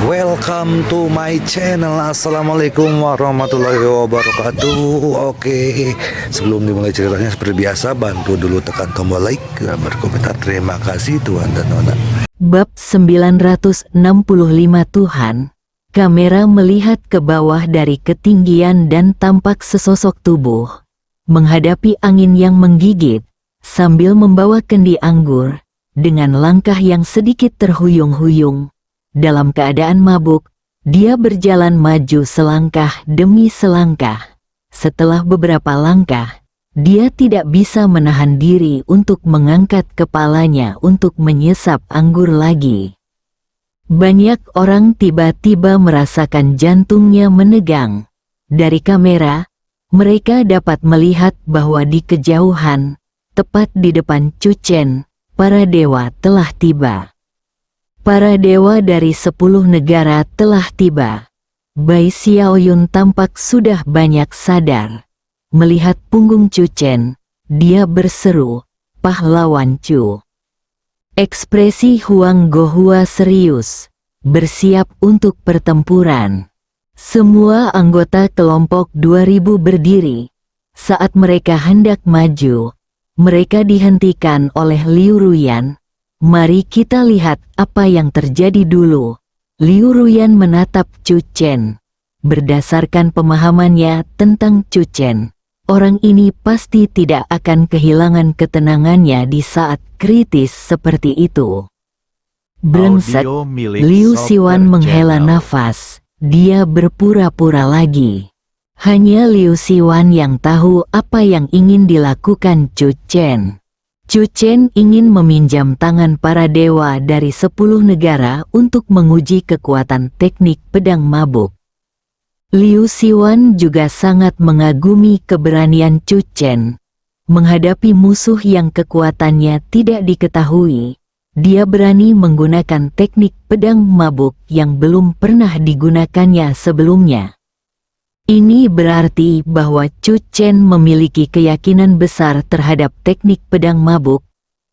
Welcome to my channel. Assalamualaikum warahmatullahi wabarakatuh. Oke, sebelum dimulai ceritanya seperti biasa, bantu dulu tekan tombol like dan berkomentar. Terima kasih Tuhan dan Nona. Bab 965. Tuhan, kamera melihat ke bawah dari ketinggian dan tampak sesosok tubuh menghadapi angin yang menggigit sambil membawa kendi anggur dengan langkah yang sedikit terhuyung-huyung. Dalam keadaan mabuk, dia berjalan maju selangkah demi selangkah. Setelah beberapa langkah, dia tidak bisa menahan diri untuk mengangkat kepalanya untuk menyesap anggur lagi. Banyak orang tiba-tiba merasakan jantungnya menegang. Dari kamera, mereka dapat melihat bahwa di kejauhan, tepat di depan Cuchen, para dewa telah tiba. Para dewa dari 10 negara telah tiba. Bai Xiaoyun tampak sudah banyak sadar. Melihat punggung Cuchen, dia berseru, "Pahlawan Chu." Ekspresi Huang Gohua serius, bersiap untuk pertempuran. Semua anggota kelompok 2000 berdiri. Saat mereka hendak maju, mereka dihentikan oleh Liu Ruyan. "Mari kita lihat apa yang terjadi dulu." Liu Ruyan menatap Cuchen. Berdasarkan pemahamannya tentang Cuchen, orang ini pasti tidak akan kehilangan ketenangannya di saat kritis seperti itu. Brengsek, Liu Siwan menghela nafas. Dia berpura-pura lagi. Hanya Liu Siwan yang tahu apa yang ingin dilakukan Cuchen. Cuchen ingin meminjam tangan para dewa dari 10 negara untuk menguji kekuatan teknik pedang mabuk. Liu Siwan juga sangat mengagumi keberanian Cuchen. Menghadapi musuh yang kekuatannya tidak diketahui, dia berani menggunakan teknik pedang mabuk yang belum pernah digunakannya sebelumnya. Ini berarti bahwa Cuchen memiliki keyakinan besar terhadap teknik pedang mabuk,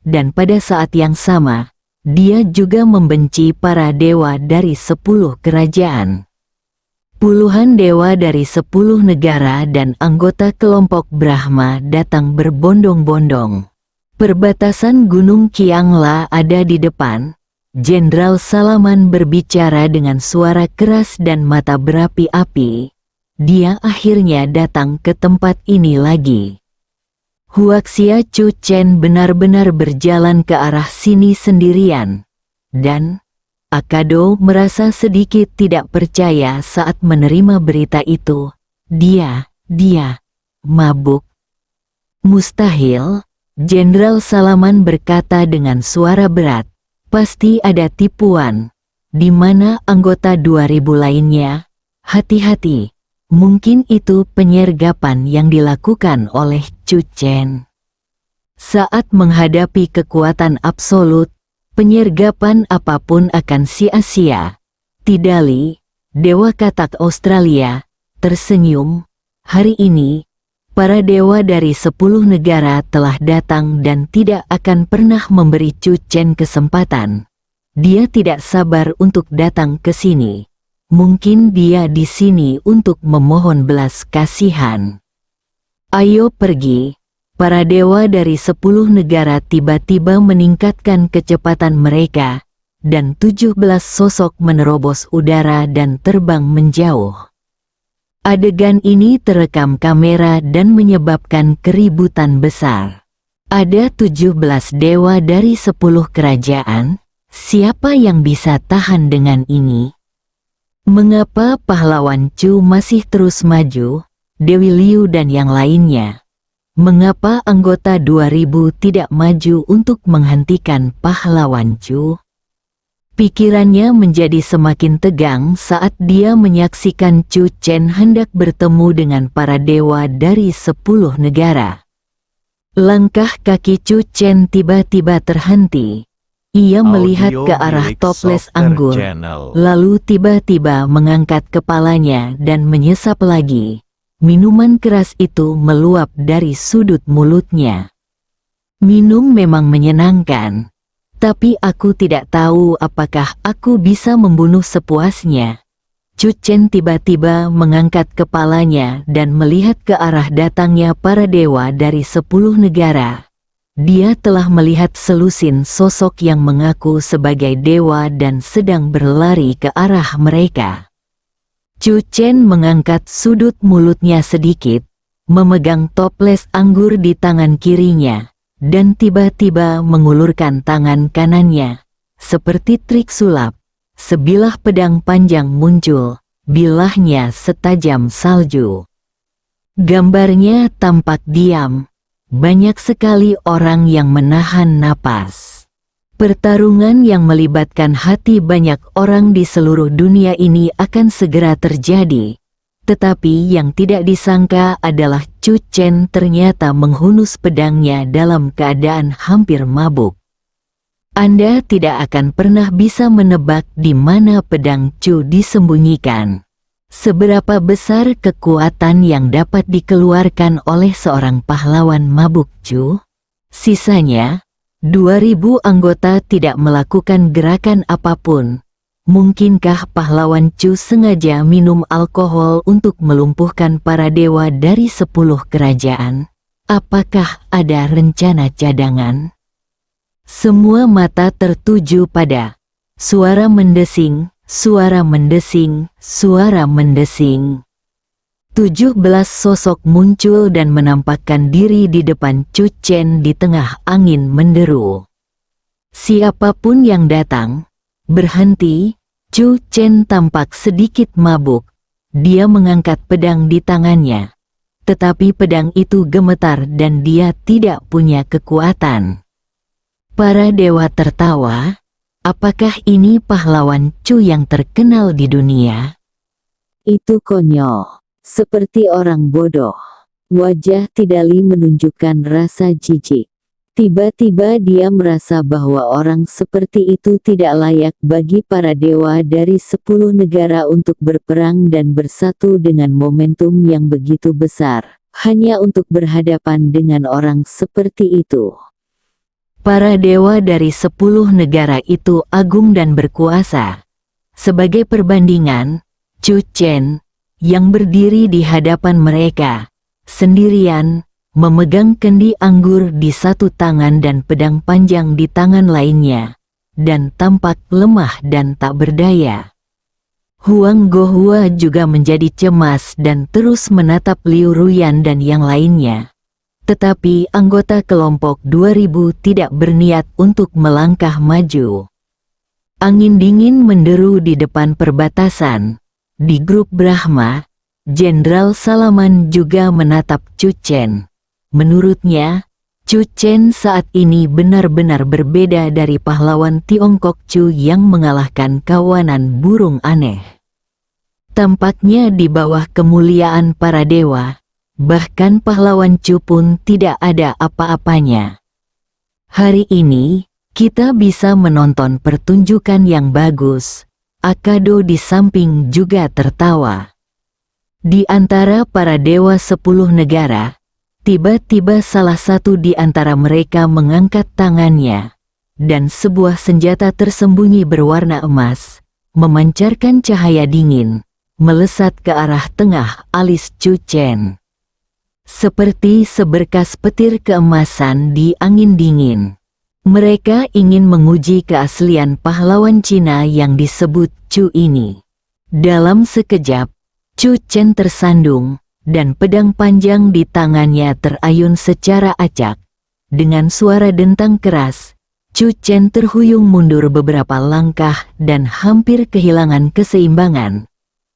dan pada saat yang sama, dia juga membenci para dewa dari 10 kerajaan. Puluhan dewa dari 10 negara dan anggota kelompok Brahma datang berbondong-bondong. Perbatasan Gunung Qiangla ada di depan. Jenderal Salaman berbicara dengan suara keras dan mata berapi-api. Dia akhirnya datang ke tempat ini lagi. Huaxia Cuchen benar-benar berjalan ke arah sini sendirian. Dan Akado merasa sedikit tidak percaya saat menerima berita itu. Dia mabuk. Mustahil, Jenderal Salaman berkata dengan suara berat. Pasti ada tipuan. Di mana anggota 2000 lainnya? Hati-hati. Mungkin itu penyergapan yang dilakukan oleh Cuchen. Saat menghadapi kekuatan absolut, penyergapan apapun akan sia-sia. Tidali, Dewa Katak Australia, tersenyum. Hari ini, para dewa dari 10 negara telah datang dan tidak akan pernah memberi Cuchen kesempatan. Dia tidak sabar untuk datang ke sini. Mungkin dia di sini untuk memohon belas kasihan. Ayo pergi. Para dewa dari 10 negara tiba-tiba meningkatkan kecepatan mereka, dan 17 sosok menerobos udara dan terbang menjauh. Adegan ini terekam kamera dan menyebabkan keributan besar. Ada 17 dewa dari 10 kerajaan. Siapa yang bisa tahan dengan ini? Mengapa pahlawan Chu masih terus maju, Dewi Liu dan yang lainnya? Mengapa anggota 2000 tidak maju untuk menghentikan pahlawan Chu? Pikirannya menjadi semakin tegang saat dia menyaksikan Cuchen hendak bertemu dengan para dewa dari 10 negara. Langkah kaki Cuchen tiba-tiba terhenti. Ia melihat ke arah toples anggur, lalu tiba-tiba mengangkat kepalanya dan menyesap lagi. Minuman keras itu meluap dari sudut mulutnya. Minum memang menyenangkan, Tapi aku tidak tahu apakah aku bisa membunuh sepuasnya. Chu Chen tiba-tiba mengangkat kepalanya dan melihat ke arah datangnya para dewa dari 10 negara. Dia telah melihat selusin sosok yang mengaku sebagai dewa dan sedang berlari ke arah mereka. Chu Chen mengangkat sudut mulutnya sedikit, memegang toples anggur di tangan kirinya, dan tiba-tiba mengulurkan tangan kanannya. Seperti trik sulap, sebilah pedang panjang muncul, bilahnya setajam salju. Gambarnya tampak diam. Banyak sekali orang yang menahan napas. Pertarungan yang melibatkan hati banyak orang di seluruh dunia ini akan segera terjadi. Tetapi yang tidak disangka adalah Chu Chen ternyata menghunus pedangnya dalam keadaan hampir mabuk. Anda tidak akan pernah bisa menebak di mana pedang Chu disembunyikan. Seberapa besar kekuatan yang dapat dikeluarkan oleh seorang pahlawan mabuk Chu? Sisanya, 2000 anggota tidak melakukan gerakan apapun. Mungkinkah pahlawan Chu sengaja minum alkohol untuk melumpuhkan para dewa dari 10 kerajaan? Apakah ada rencana cadangan? Semua mata tertuju pada suara mendesing, suara mendesing, suara mendesing. 17 sosok muncul dan menampakkan diri di depan Chu Chen di tengah angin menderu. Siapapun yang datang, berhenti. Chu Chen tampak sedikit mabuk. Dia mengangkat pedang di tangannya. Tetapi pedang itu gemetar dan dia tidak punya kekuatan. Para dewa tertawa. Apakah ini pahlawan Chu yang terkenal di dunia? Itu konyol. Seperti orang bodoh. Wajah Tidali menunjukkan rasa jijik. Tiba-tiba dia merasa bahwa orang seperti itu tidak layak bagi para dewa dari 10 negara untuk berperang dan bersatu dengan momentum yang begitu besar, hanya untuk berhadapan dengan orang seperti itu. Para dewa dari 10 negara itu agung dan berkuasa. Sebagai perbandingan, Chu Chen, yang berdiri di hadapan mereka, sendirian, memegang kendi anggur di satu tangan dan pedang panjang di tangan lainnya, dan tampak lemah dan tak berdaya. Huang Gohua juga menjadi cemas dan terus menatap Liu Ruyan dan yang lainnya. Tetapi anggota kelompok 2000 tidak berniat untuk melangkah maju. Angin dingin menderu di depan perbatasan. Di grup Brahma, Jenderal Salaman juga menatap Chu Chen. Menurutnya, Chu Chen saat ini benar-benar berbeda dari pahlawan Tiongkok Chu yang mengalahkan kawanan burung aneh. Tampaknya di bawah kemuliaan para dewa, bahkan pahlawan Chu pun tidak ada apa-apanya. Hari ini, kita bisa menonton pertunjukan yang bagus. Akado di samping juga tertawa. Di antara para dewa 10 negara, tiba-tiba salah satu di antara mereka mengangkat tangannya, dan sebuah senjata tersembunyi berwarna emas, memancarkan cahaya dingin, melesat ke arah tengah alis Chu Chen. Seperti seberkas petir keemasan di angin dingin. Mereka ingin menguji keaslian pahlawan Cina yang disebut Chu ini. Dalam sekejap, Chu Chen tersandung, dan pedang panjang di tangannya terayun secara acak. Dengan suara dentang keras, Chu Chen terhuyung mundur beberapa langkah dan hampir kehilangan keseimbangan.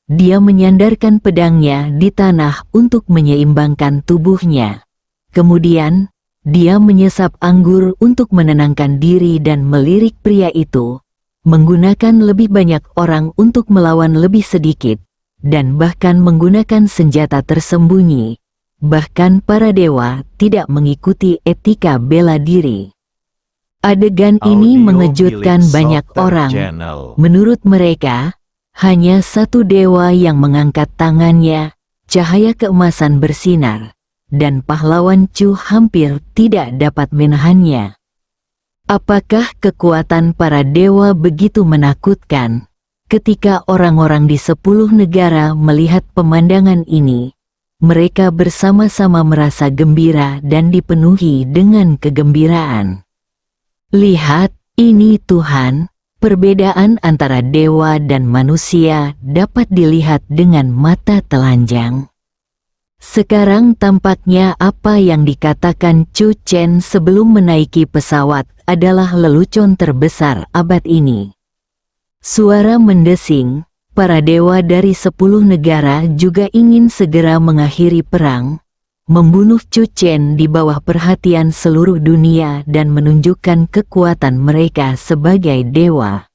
Dia menyandarkan pedangnya di tanah untuk menyeimbangkan tubuhnya. Kemudian, dia menyesap anggur untuk menenangkan diri dan melirik pria itu, menggunakan lebih banyak orang untuk melawan lebih sedikit, dan bahkan menggunakan senjata tersembunyi. Bahkan para dewa tidak mengikuti etika bela diri. Adegan ini mengejutkan banyak orang. Menurut mereka, hanya satu dewa yang mengangkat tangannya, cahaya keemasan bersinar. Dan pahlawan Chu hampir tidak dapat menahannya. Apakah kekuatan para dewa begitu menakutkan? Ketika orang-orang di 10 negara melihat pemandangan ini, mereka bersama-sama merasa gembira dan dipenuhi dengan kegembiraan. Lihat, ini Tuhan, perbedaan antara dewa dan manusia dapat dilihat dengan mata telanjang. Sekarang tampaknya apa yang dikatakan Chu Chen sebelum menaiki pesawat adalah lelucon terbesar abad ini. Suara mendesing, para dewa dari 10 negara juga ingin segera mengakhiri perang, membunuh Chu Chen di bawah perhatian seluruh dunia dan menunjukkan kekuatan mereka sebagai dewa.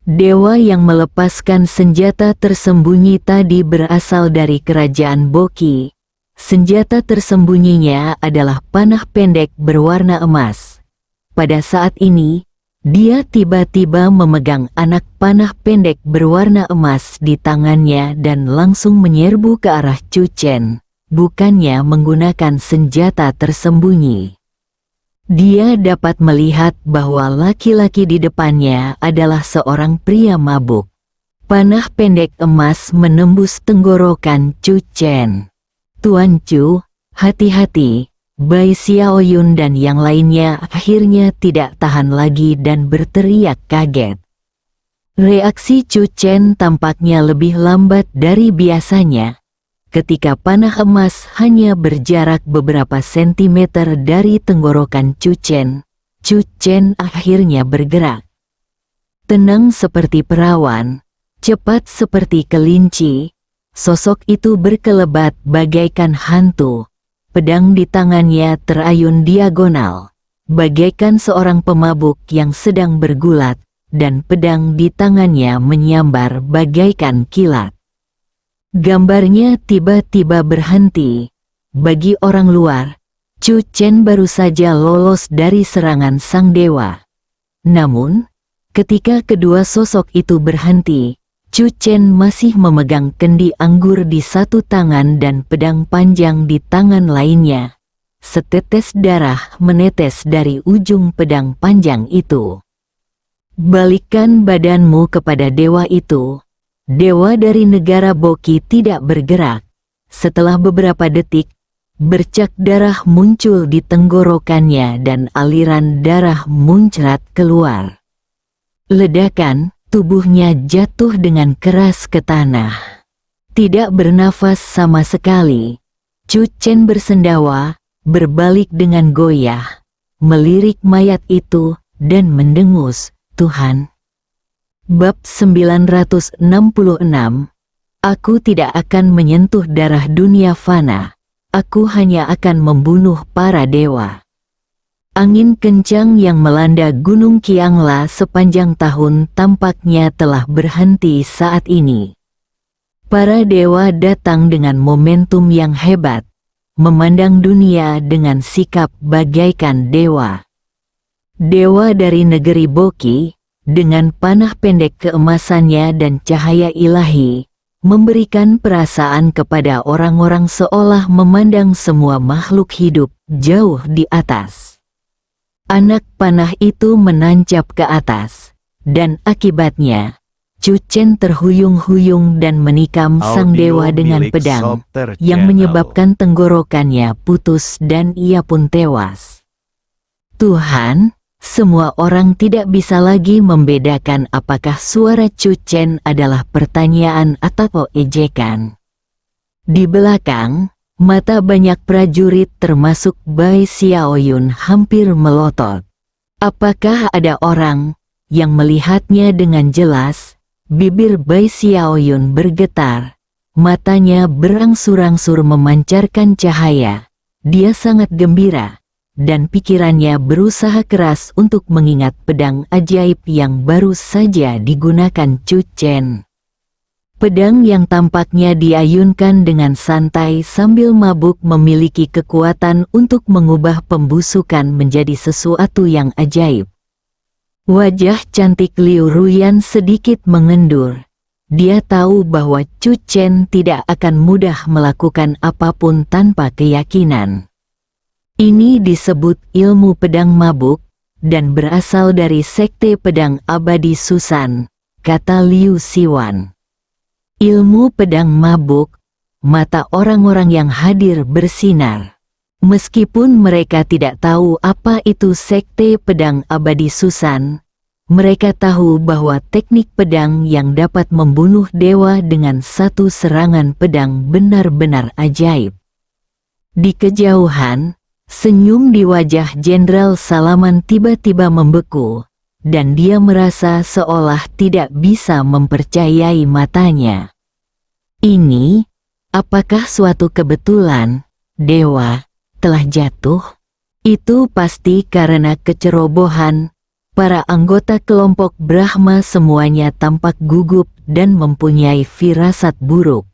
Dewa yang melepaskan senjata tersembunyi tadi berasal dari kerajaan Boqi. Senjata tersembunyinya adalah panah pendek berwarna emas. Pada saat ini, dia tiba-tiba memegang anak panah pendek berwarna emas di tangannya dan langsung menyerbu ke arah Chu Chen, bukannya menggunakan senjata tersembunyi. Dia dapat melihat bahwa laki-laki di depannya adalah seorang pria mabuk. Panah pendek emas menembus tenggorokan Chu Chen. "Tuan Chu, hati-hati!" Bai Xiaoyun dan yang lainnya akhirnya tidak tahan lagi dan berteriak kaget. Reaksi Chu Chen tampaknya lebih lambat dari biasanya. Ketika panah emas hanya berjarak beberapa sentimeter dari tenggorokan Chu Chen akhirnya bergerak. Tenang seperti perawan, cepat seperti kelinci, sosok itu berkelebat bagaikan hantu. Pedang di tangannya terayun diagonal, bagaikan seorang pemabuk yang sedang bergulat, dan pedang di tangannya menyambar bagaikan kilat. Gambarnya tiba-tiba berhenti. Bagi orang luar, Chu Chen baru saja lolos dari serangan sang dewa. Namun, ketika kedua sosok itu berhenti, Chu Chen masih memegang kendi anggur di satu tangan dan pedang panjang di tangan lainnya. Setetes darah menetes dari ujung pedang panjang itu. "Balikkan badanmu kepada dewa itu." Dewa dari negara Boqi tidak bergerak. Setelah beberapa detik, bercak darah muncul di tenggorokannya dan aliran darah muncrat keluar. Ledakan, tubuhnya jatuh dengan keras ke tanah. Tidak bernafas sama sekali. Chu Chen bersendawa, berbalik dengan goyah, melirik mayat itu, dan mendengus, "Tuhan." Bab 966. Aku tidak akan menyentuh darah dunia fana. Aku hanya akan membunuh para dewa. Angin kencang yang melanda Gunung Qiangla sepanjang tahun tampaknya telah berhenti saat ini. Para dewa datang dengan momentum yang hebat, memandang dunia dengan sikap bagaikan dewa. Dewa dari negeri Boqi, dengan panah pendek keemasannya dan cahaya ilahi, memberikan perasaan kepada orang-orang seolah memandang semua makhluk hidup jauh di atas. Anak panah itu menancap ke atas, dan akibatnya, Chu Chen terhuyung-huyung dan menikam sang dewa dengan pedang, yang menyebabkan tenggorokannya putus dan ia pun tewas. Tuhan, semua orang tidak bisa lagi membedakan apakah suara Chu Chen adalah pertanyaan atau ejekan. Di belakang, mata banyak prajurit termasuk Bai Xiaoyun hampir melotot. Apakah ada orang yang melihatnya dengan jelas? Bibir Bai Xiaoyun bergetar, matanya berangsur-angsur memancarkan cahaya. Dia sangat gembira, dan pikirannya berusaha keras untuk mengingat pedang ajaib yang baru saja digunakan Chu Chen. Pedang yang tampaknya diayunkan dengan santai sambil mabuk memiliki kekuatan untuk mengubah pembusukan menjadi sesuatu yang ajaib. Wajah cantik Liu Ruyan sedikit mengendur. Dia tahu bahwa Chu Chen tidak akan mudah melakukan apapun tanpa keyakinan. Ini disebut ilmu pedang mabuk, dan berasal dari Sekte Pedang Abadi Susan, kata Liu Siwan. Ilmu pedang mabuk, mata orang-orang yang hadir bersinar. Meskipun mereka tidak tahu apa itu Sekte Pedang Abadi Susan, mereka tahu bahwa teknik pedang yang dapat membunuh dewa dengan satu serangan pedang benar-benar ajaib. Di kejauhan, senyum di wajah Jenderal Salaman tiba-tiba membeku, dan dia merasa seolah tidak bisa mempercayai matanya. Ini, apakah suatu kebetulan, dewa telah jatuh? Itu pasti karena kecerobohan. Para anggota kelompok Brahma semuanya tampak gugup dan mempunyai firasat buruk.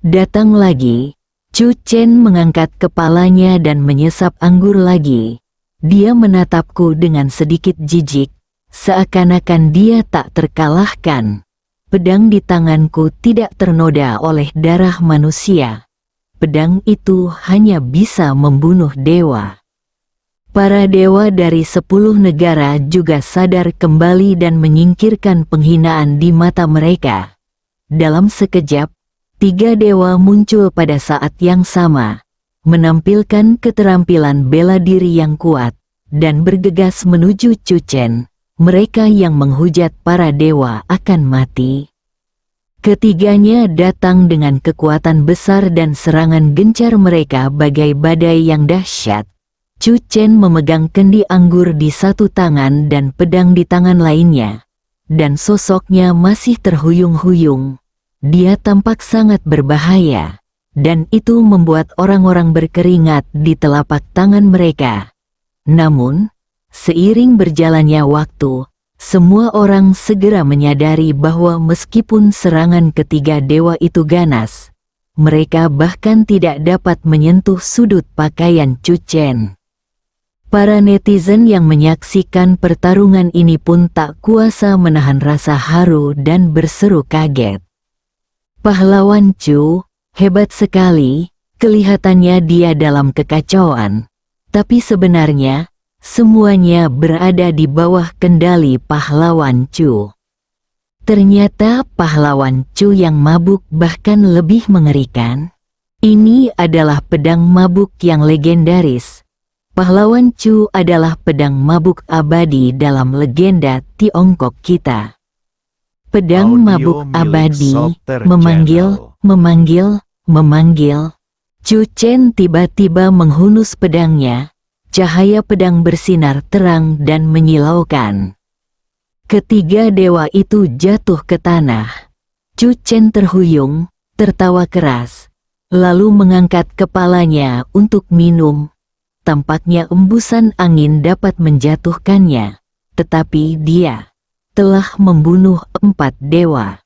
Datang lagi, Chu Chen mengangkat kepalanya dan menyesap anggur lagi. Dia menatapku dengan sedikit jijik, seakan-akan dia tak terkalahkan. Pedang di tanganku tidak ternoda oleh darah manusia. Pedang itu hanya bisa membunuh dewa. Para dewa dari 10 negara juga sadar kembali dan menyingkirkan penghinaan di mata mereka. Dalam sekejap, 3 dewa muncul pada saat yang sama, menampilkan keterampilan bela diri yang kuat, dan bergegas menuju Chu Chen, mereka yang menghujat para dewa akan mati. Ketiganya datang dengan kekuatan besar dan serangan gencar mereka bagai badai yang dahsyat. Chu Chen memegang kendi anggur di satu tangan dan pedang di tangan lainnya, dan sosoknya masih terhuyung-huyung. Dia tampak sangat berbahaya, dan itu membuat orang-orang berkeringat di telapak tangan mereka. Namun, seiring berjalannya waktu, semua orang segera menyadari bahwa meskipun serangan ketiga dewa itu ganas, mereka bahkan tidak dapat menyentuh sudut pakaian Chu Chen. Para netizen yang menyaksikan pertarungan ini pun tak kuasa menahan rasa haru dan berseru kaget. Pahlawan Chu, hebat sekali, kelihatannya dia dalam kekacauan. Tapi sebenarnya, semuanya berada di bawah kendali pahlawan Chu. Ternyata pahlawan Chu yang mabuk bahkan lebih mengerikan. Ini adalah pedang mabuk yang legendaris. Pahlawan Chu adalah pedang mabuk abadi dalam legenda Tiongkok kita. Pedang mabuk abadi, memanggil. Chu Chen tiba-tiba menghunus pedangnya, cahaya pedang bersinar terang dan menyilaukan. Ketiga dewa itu jatuh ke tanah. Chu Chen terhuyung, tertawa keras, lalu mengangkat kepalanya untuk minum. Tampaknya embusan angin dapat menjatuhkannya, tetapi dia telah membunuh 4 dewa.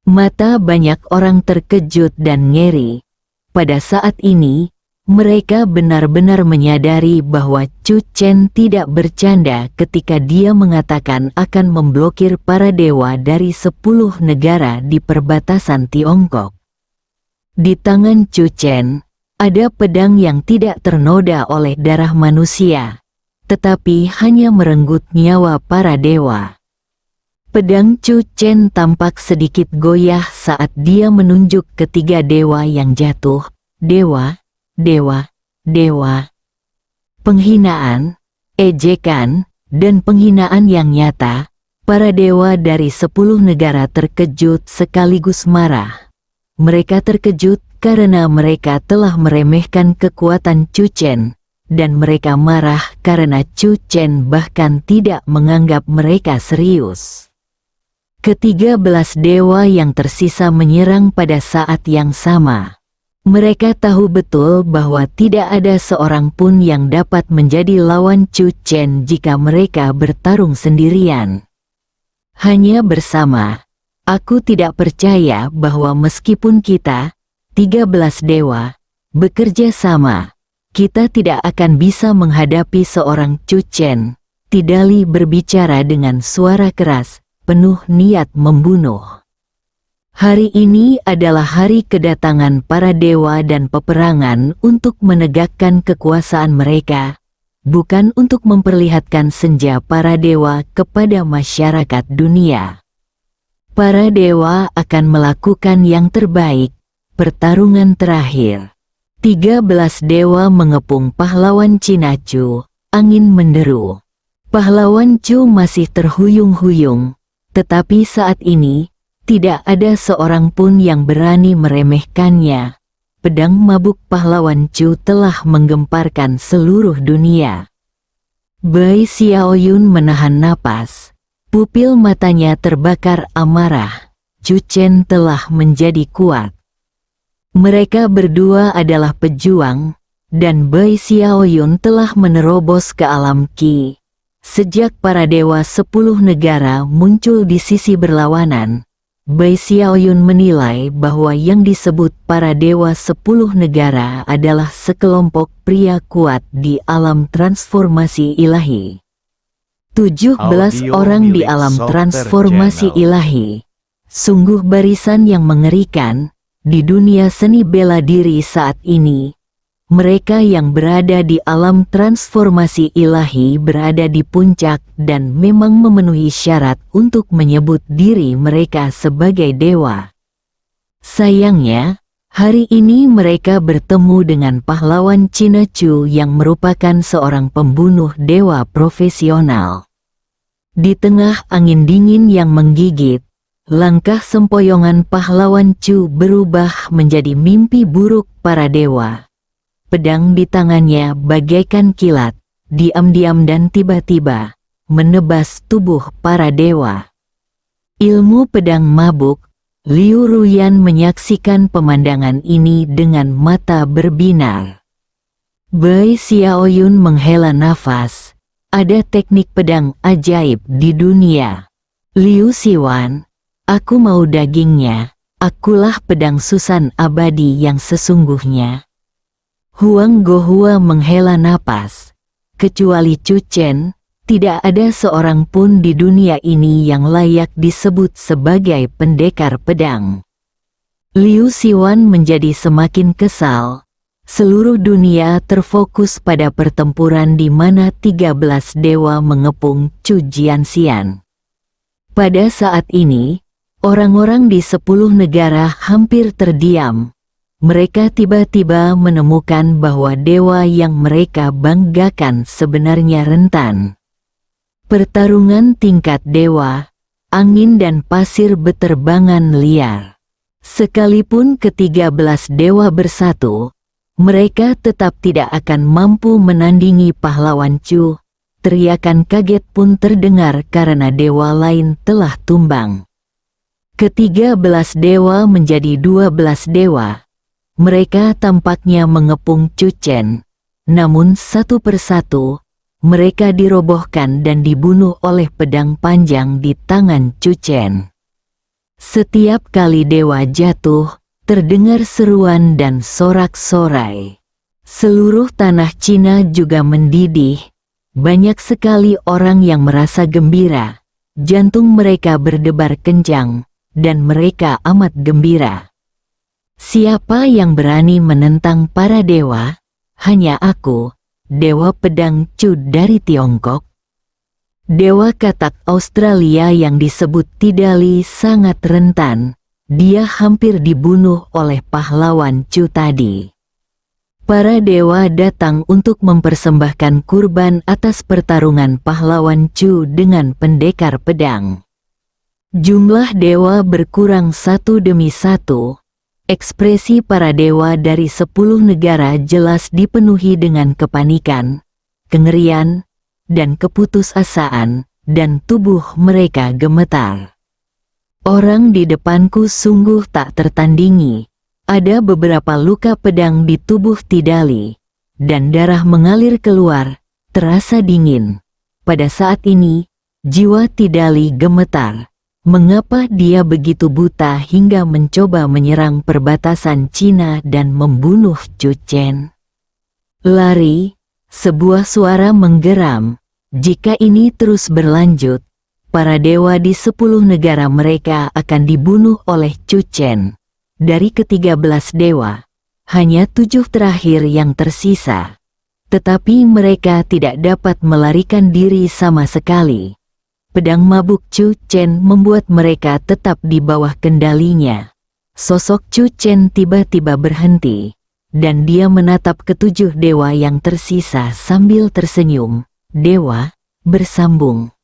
Mata banyak orang terkejut dan ngeri. Pada saat ini, mereka benar-benar menyadari bahwa Chu Chen tidak bercanda ketika dia mengatakan akan memblokir para dewa dari 10 negara di perbatasan Tiongkok. Di tangan Chu Chen, ada pedang yang tidak ternoda oleh darah manusia, tetapi hanya merenggut nyawa para dewa. Pedang Chu Chen tampak sedikit goyah saat dia menunjuk ketiga dewa yang jatuh. Dewa. Penghinaan, ejekan, dan penghinaan yang nyata. Para dewa dari 10 negara terkejut sekaligus marah. Mereka terkejut karena mereka telah meremehkan kekuatan Chu Chen, dan mereka marah karena Chu Chen bahkan tidak menganggap mereka serius. Ke-13 dewa yang tersisa menyerang pada saat yang sama. Mereka tahu betul bahwa tidak ada seorang pun yang dapat menjadi lawan Chu Chen jika mereka bertarung sendirian. Hanya bersama, aku tidak percaya bahwa meskipun kita 13 dewa bekerja sama, kita tidak akan bisa menghadapi seorang Chu Chen. Tidali berbicara dengan suara keras, penuh niat membunuh. Hari ini adalah hari kedatangan para dewa dan peperangan untuk menegakkan kekuasaan mereka, bukan untuk memperlihatkan senja para dewa kepada masyarakat dunia. Para dewa akan melakukan yang terbaik. Pertarungan terakhir. 13 dewa mengepung pahlawan Cina Chu. Angin menderu. Pahlawan Chu masih terhuyung-huyung, tetapi saat ini, tidak ada seorang pun yang berani meremehkannya. Pedang mabuk pahlawan Chu telah menggemparkan seluruh dunia. Bai Xiaoyun menahan napas. Pupil matanya terbakar amarah. Chu Chen telah menjadi kuat. Mereka berdua adalah pejuang, dan Bai Xiaoyun telah menerobos ke alam Qi. Sejak para dewa 10 negara muncul di sisi berlawanan, Bai Xiaoyun menilai bahwa yang disebut para dewa 10 negara adalah sekelompok pria kuat di alam transformasi ilahi. 17 orang di alam transformasi ilahi. Sungguh barisan yang mengerikan. Di dunia seni bela diri saat ini, mereka yang berada di alam transformasi ilahi berada di puncak dan memang memenuhi syarat untuk menyebut diri mereka sebagai dewa. Sayangnya, hari ini mereka bertemu dengan pahlawan Cina Chu yang merupakan seorang pembunuh dewa profesional. Di tengah angin dingin yang menggigit, langkah sempoyongan pahlawan Chu berubah menjadi mimpi buruk para dewa. Pedang di tangannya bagaikan kilat, diam-diam dan tiba-tiba, menebas tubuh para dewa. Ilmu pedang mabuk, Liu Ruyan menyaksikan pemandangan ini dengan mata berbinar. Bai Xiaoyun menghela nafas, ada teknik pedang ajaib di dunia. Liu Siwan, aku mau dagingnya, akulah pedang Susan abadi yang sesungguhnya. Huang Gohua menghela napas. Kecuali Chu Chen, tidak ada seorang pun di dunia ini yang layak disebut sebagai pendekar pedang. Liu Siwan menjadi semakin kesal. Seluruh dunia terfokus pada pertempuran di mana 13 dewa mengepung Chu Jianxian. Pada saat ini, orang-orang di 10 negara hampir terdiam. Mereka tiba-tiba menemukan bahwa dewa yang mereka banggakan sebenarnya rentan. Pertarungan tingkat dewa, angin dan pasir beterbangan liar. Sekalipun ke-13 dewa bersatu, mereka tetap tidak akan mampu menandingi pahlawan Chu. Teriakan kaget pun terdengar karena dewa lain telah tumbang. Ke-13 dewa menjadi 12 dewa. Mereka tampaknya mengepung Chu Chen. Namun satu persatu, mereka dirobohkan dan dibunuh oleh pedang panjang di tangan Chu Chen. Setiap kali dewa jatuh, terdengar seruan dan sorak-sorai. Seluruh tanah Cina juga mendidih. Banyak sekali orang yang merasa gembira. Jantung mereka berdebar kencang, dan mereka amat gembira. Siapa yang berani menentang para dewa? Hanya aku, Dewa Pedang Chu dari Tiongkok. Dewa katak Australia yang disebut Tidali sangat rentan. Dia hampir dibunuh oleh pahlawan Chu tadi. Para dewa datang untuk mempersembahkan kurban atas pertarungan pahlawan Chu dengan pendekar pedang. Jumlah dewa berkurang satu demi satu. Ekspresi para dewa dari 10 negara jelas dipenuhi dengan kepanikan, kengerian, dan keputusasaan, dan tubuh mereka gemetar. Orang di depanku sungguh tak tertandingi. Ada beberapa luka pedang di tubuh Tidali, dan darah mengalir keluar, terasa dingin. Pada saat ini, jiwa Tidali gemetar. Mengapa dia begitu buta hingga mencoba menyerang perbatasan Cina dan membunuh Chu Chen? Lari, sebuah suara menggeram. Jika ini terus berlanjut, para dewa di 10 negara mereka akan dibunuh oleh Chu Chen. Dari ke-13 dewa, hanya 7 terakhir yang tersisa. Tetapi mereka tidak dapat melarikan diri sama sekali. Pedang mabuk Chu Chen membuat mereka tetap di bawah kendalinya. Sosok Chu Chen tiba-tiba berhenti, dan dia menatap ketujuh dewa yang tersisa sambil tersenyum. Dewa bersambung.